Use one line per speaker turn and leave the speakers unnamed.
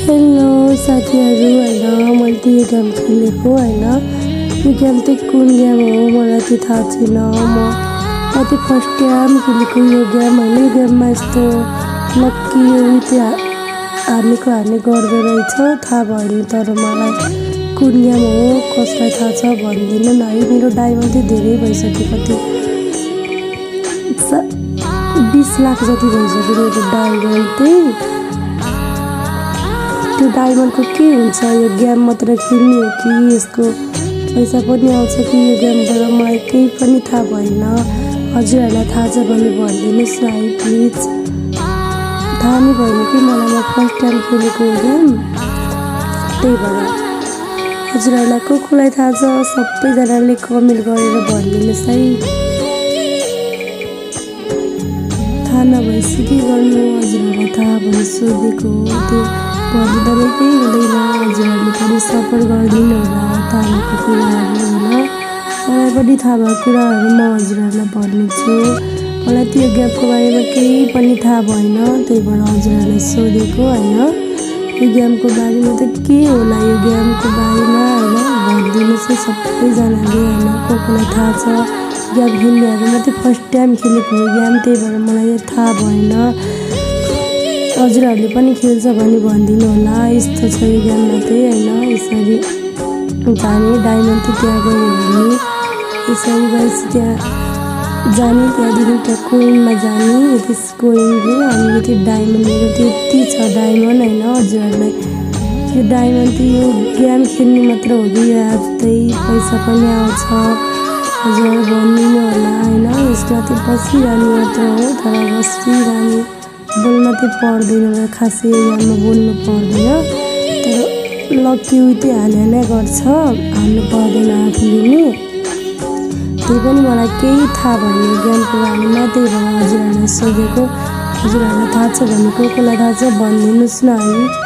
hello साथीहरू हैन मैले त्यो गेम खेलेको हैन यो गेम चाहिँ कुन गेम हो मलाई चाहिँ थाहा छैन म चाहिँ फर्स्ट टाइम खेलेको यो गेम हैन यो गेममा यस्तो लक्की उयो हार्ने गर्दो रहेछ थाहा भएन तर मलाई कुन गेम हो कसलाई थाहा छ भनिदिनु न है मेरो डायमन्ड चाहिँ धेरै भइसक्यो कति 20 लाख जति भइसक्यो मेरो डायमन्ड चाहिँ त्यो डायमन्डको के हुन्छ यो गेम मात्र खेल्ने हो कि यसको पैसा पनि आउँछ कि यो गेमबाट मलाई केही पनि थाहा भएन हजुरहरूलाई थाहा छ भने भनिदिनुहोस् न है प्लिज थाहा नै भएन कि मलाई म फर्स्ट टाइम खेलेको गेम त्यही भएर हजुरहरूलाई कसलाई थाहा छ सबैजनाले कमेन्ट गरेर भनिदिनुहोस् है थाहा नभएपछि के गर्नु हजुरहरूलाई थाहा भने सोधेको त्यो भन्दा केही हुँदैन हजुरहरूले पनि सपोर्ट गरिदिनु होला थाहा भएको कुराहरू होइन मलाई पनि थाहा भएको कुराहरू म हजुरहरूलाई भन्नेछु मलाई त्यो गेमको बारेमा केही पनि थाहा भएन त्यही भएर हजुरहरूलाई सोधेको होइन यो गेमको बारेमा त के होला यो गेमको बारेमा होइन भनिदिनुहोस् है सबैजनाले होइन कसलाई थाहा छ गेम खेल्नेहरू मात्रै फर्स्ट टाइम खेलेको हो गेम त्यही भएर मलाई थाहा भएन हजुरहरूले पनि खेल्छ भने भनिदिनु होला यस्तो छ यो गेममा चाहिँ होइन यसरी जाने डायमन्ड चाहिँ त्यहाँ गयो भने यसरी गएपछि त्यहाँ जाने त्यहाँदेखि त्यहाँ कोइनमा जाने त्यस कोइनले अनि यो चाहिँ डायमन्ड मेरो त्यति छ डायमन्ड होइन हजुरहरूलाई यो डायमन्ड चाहिँ यो गेम खेल्ने मात्र हो कि यस्तै पैसा पनि आउँछ हजुरहरू भनिदिनु होला होइन यसमा चाहिँ बसिरहने मात्र हो तर बसिरहने बोल्न चाहिँ पर्दैन खासै यहाँमा बोल्नु पर्दैन तर लक्की उयो चाहिँ हाल्ने गर्छ हाल्नु पर्दैन आफूले नि त्यही पनि मलाई केही थाहा भएन गेमको बारेमा त्यही भएर हजुरहरूलाई सोधेको हजुरहरूलाई थाहा छ भने कसलाई थाहा छ भनिदिनुहोस् न है